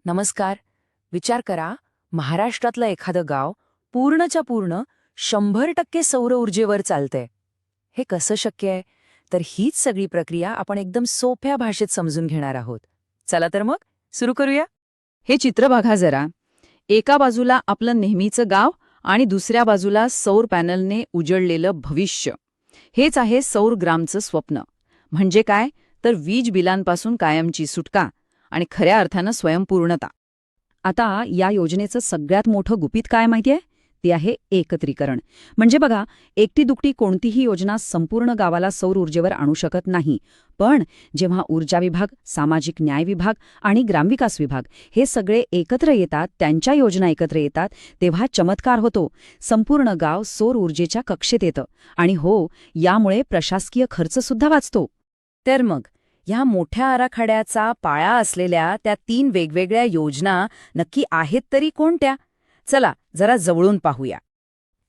नमस्कार. विचार करा, महाराष्ट्रातलं एखादं गाव पूर्णच्या पूर्ण 100% सौर ऊर्जेवर चालतंय. हे कसं शक्य आहे? तर हीच सगळी प्रक्रिया आपण एकदम सोप्या भाषेत समजून घेणार आहोत. चला तर मग सुरू करूया. हे चित्र बघा जरा. एका बाजूला आपलं नेहमीचं गाव आणि दुसऱ्या बाजूला सौर पॅनलने उजळलेलं भविष्य. हेच आहे सौर ग्रामचं स्वप्न. म्हणजे काय? तर वीज बिलांपासून कायमची सुटका आणि खऱ्या अर्थानं स्वयंपूर्णता. आता या योजनेचं सगळ्यात मोठं गुपित काय माहितीये? ते आहे एकत्रीकरण. म्हणजे बघा, एकटी दुकटी कोणतीही योजना संपूर्ण गावाला सौर ऊर्जेवर आणू शकत नाही. पण जेव्हा ऊर्जा विभाग, सामाजिक न्याय विभाग आणि ग्रामविकास विभाग हे सगळे एकत्र येतात, त्यांच्या योजना एकत्र येतात, तेव्हा चमत्कार होतो. संपूर्ण गाव सौर ऊर्जेच्या कक्षेत येतं. आणि हो, यामुळे प्रशासकीय खर्चसुद्धा वाचतो. तर मग ह्या मोठ्या आराखड्याचा पाया असलेल्या त्या 3 वेगवेगळ्या योजना नक्की आहेत तरी कोणत्या? चला जरा जवळून पाहूया.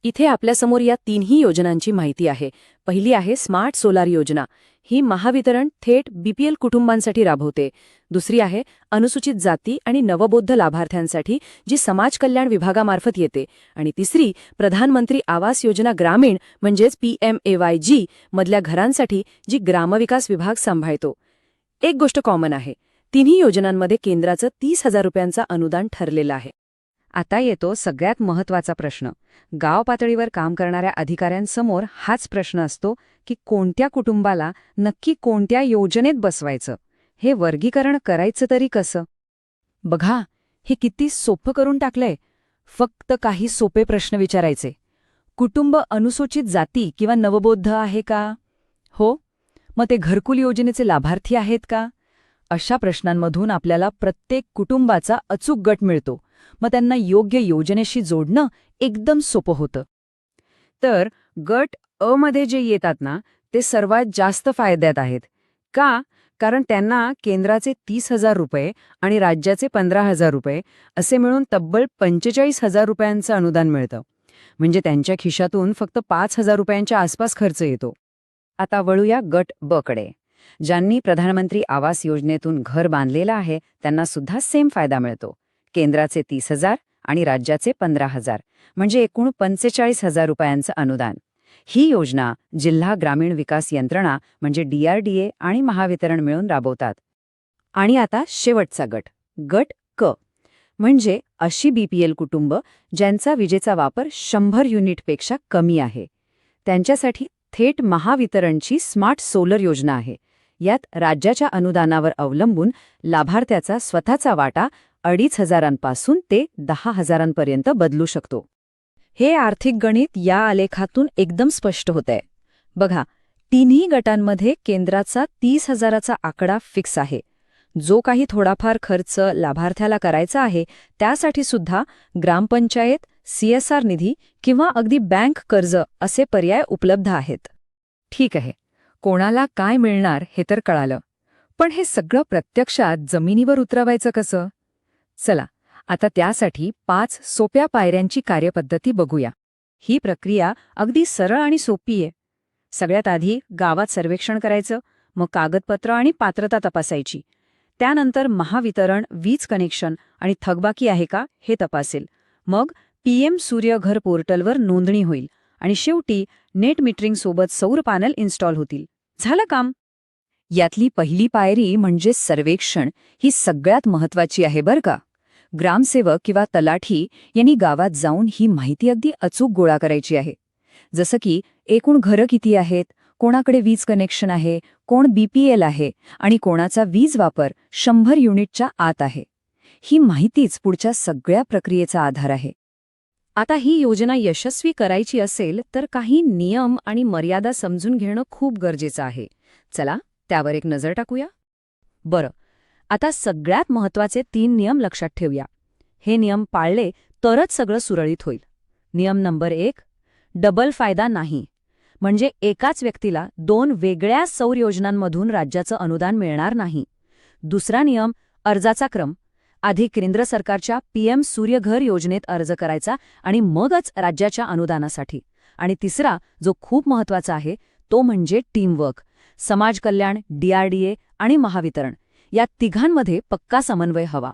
इथे आपल्यासमोर या 3ही योजनांची माहिती आहे. पहिली आहे स्मार्ट सोलार योजना. ही महावितरण थेट बीपीएल कुटुंबांसाठी राबवते. दुसरी आहे अनुसूचित जाती आणि नवबौद्ध लाभार्थ्यांसाठी, जी समाज कल्याण विभागामार्फत येते. आणि तिसरी प्रधानमंत्री आवास योजना ग्रामीण म्हणजेच PMAYG मधल्या घरांसाठी, जी ग्रामविकास विभाग सांभाळतो. एक गोष्ट कॉमन आहे, तिन्ही योजनांमध्ये केंद्राचं 30,000 रुपयांचं अनुदान ठरलेलं आहे. आता येतो सगळ्यात महत्त्वाचा प्रश्न. गाव पातळीवर काम करणाऱ्या अधिकाऱ्यांसमोर हाच प्रश्न असतो की कोणत्या कुटुंबाला नक्की कोणत्या योजनेत बसवायचं? हे वर्गीकरण करायचं तरी कसं? बघा, हे किती सोपं करून टाकलंय. फक्त काही सोपे प्रश्न विचारायचे. कुटुंब अनुसूचित जाती किंवा नवबौद्ध आहे का? हो. मग ते घरकुल योजनेचे लाभार्थी आहेत का? अशा प्रश्नांमधून आपल्याला प्रत्येक कुटुंबाचा अचूक गट मिळतो. मग त्यांना योग्य योजनेशी जोडणं एकदम सोपं होतं. तर गट अ मध्ये जे येतात ना, ते सर्वात जास्त फायद्यात आहेत. का? कारण त्यांना केंद्राचे 30,000 रुपये आणि राज्याचे 15,000 रुपये असे मिळून तब्बल 45,000 रुपयांचं अनुदान मिळतं. म्हणजे त्यांच्या खिशातून फक्त 5,000 रुपयांच्या आसपास खर्च येतो. आता वळूया गट ब कडे. ज्यांनी प्रधानमंत्री आवास योजनेतून घर बांधलेलं आहे, त्यांना सुद्धा सेम फायदा मिळतो. केंद्राचे 30,000 आणि राज्याचे 15,000, म्हणजे एकूण 45,000 रुपयांचं अनुदान. ही योजना जिल्हा ग्रामीण विकास यंत्रणा म्हणजे DRDA आणि महावितरण मिळून राबवतात. आणि आता शेवटचा गट, गट क, म्हणजे अशी BPL कुटुंब ज्यांचा विजेचा वापर 100 युनिटपेक्षा कमी आहे. त्यांच्यासाठी थेट महावितरणची स्मार्ट सोलर योजना आहे. यात राज्याच्या अनुदानावर अवलंबून लाभार्थ्याचा स्वतःचा वाटा 2,500 ते 10,000 बदलू शकतो. हे आर्थिक गणित या आलेखातून एकदम स्पष्ट होतंय. बघा, तिन्ही गटांमध्ये केंद्राचा 30,000चा आकडा फिक्स आहे. जो काही थोडाफार खर्च लाभार्थ्याला करायचा आहे, त्यासाठी सुद्धा ग्रामपंचायत, CSR निधी किंवा अगदी बँक कर्ज असे पर्याय उपलब्ध आहेत. ठीक आहे, कोणाला काय मिळणार हे तर कळालं. पण हे सगळं प्रत्यक्षात जमिनीवर उतरवायचं कसं? चला, आता त्यासाठी 5 सोप्या पायऱ्यांची कार्यपद्धती बघूया. ही प्रक्रिया अगदी सरळ आणि सोपी आहे. सगळ्यात आधी गावात सर्वेक्षण करायचं, मग कागदपत्र आणि पात्रता तपासायची. त्यानंतर महावितरण वीज कनेक्शन आणि थकबाकी आहे का हे तपासेल. मग PM सूर्यघर पोर्टलवर नोंदणी होईल आणि शेवटी नेट मीटरिंगसोबत सौर पॅनल इन्स्टॉल होतील. झालं काम. यातली पहिली पायरी म्हणजे सर्वेक्षण. ही सगळ्यात महत्त्वाची आहे बरं का. ग्रामसेवक किंवा तलाठी यांनी गावात जाऊन ही माहिती अगदी अचूक गोळा करायची आहे. जसं की एकूण घरं किती आहेत, कोणाकडे वीज कनेक्शन आहे, कोण BPL आहे आणि कोणाचा वीज वापर 100 युनिटच्या आत आहे. ही माहितीच पुढच्या सगळ्या प्रक्रियेचा आधार आहे. आता ही योजना यशस्वी करायची असेल तर काही नियम आणि मर्यादा समजून घेणं खूप गरजेचं आहे. चला, त्यावर एक नजर टाकूया. बरं, आता सगळ्यात महत्त्वाचे 3 नियम लक्षात ठेवूया. हे नियम पाळले तरच सगळं सुरळीत होईल. नियम नंबर 1, डबल फायदा नाही. म्हणजे एकाच व्यक्तीला 2 वेगळ्या सौर योजनांमधून राज्याचं अनुदान मिळणार नाही. दुसरा नियम, अर्जाचा क्रम. आधी केंद्र सरकारच्या PM सूर्यघर योजनेत अर्ज करायचा आणि मगच राज्याच्या अनुदानासाठी. आणि तिसरा, जो खूप महत्त्वाचा आहे, तो म्हणजे टीमवर्क. समाज कल्याण, DRDA आणि महावितरण या तिघांमध्ये पक्का समन्वय हवा.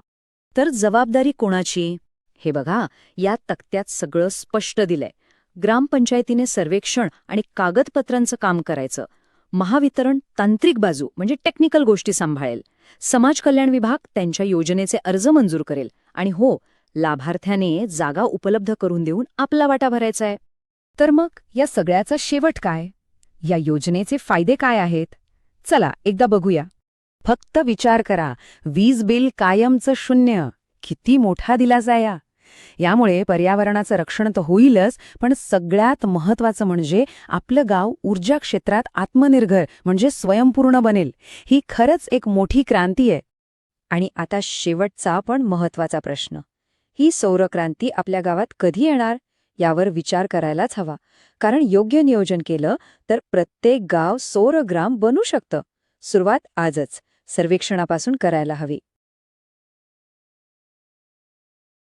तर जबाबदारी कोणाची? हे बघा, या तक्त्यात सगळं स्पष्ट दिलंय. ग्रामपंचायतीने सर्वेक्षण आणि कागदपत्रांचं काम करायचं. महावितरण तांत्रिक बाजू म्हणजे टेक्निकल गोष्टी सांभाळेल. समाज कल्याण विभाग त्यांच्या योजनेचे अर्ज मंजूर करेल. आणि हो, लाभार्थ्याने जागा उपलब्ध करून देऊन आपला वाटा भरायचा आहे. तर मग या सगळ्याचा शेवट काय? या योजनेचे फायदे काय आहेत? चला एकदा बघूया. फक्त विचार करा, वीज बिल कायमचं 0. किती मोठा दिलासा या. यामुळे पर्यावरणाचं रक्षण तर होईलच, पण सगळ्यात महत्वाचं म्हणजे आपलं गाव ऊर्जा क्षेत्रात आत्मनिर्भर म्हणजे स्वयंपूर्ण बनेल. ही खरंच एक मोठी क्रांती आहे. आणि आता शेवटचा पण महत्वाचा प्रश्न. ही सौरक्रांती आपल्या गावात कधी येणार यावर विचार करायलाच हवा. कारण योग्य नियोजन केलं तर प्रत्येक गाव सौरग्राम बनू शकतं. सुरुवात आजच सर्वेक्षणापासून करायला हवी.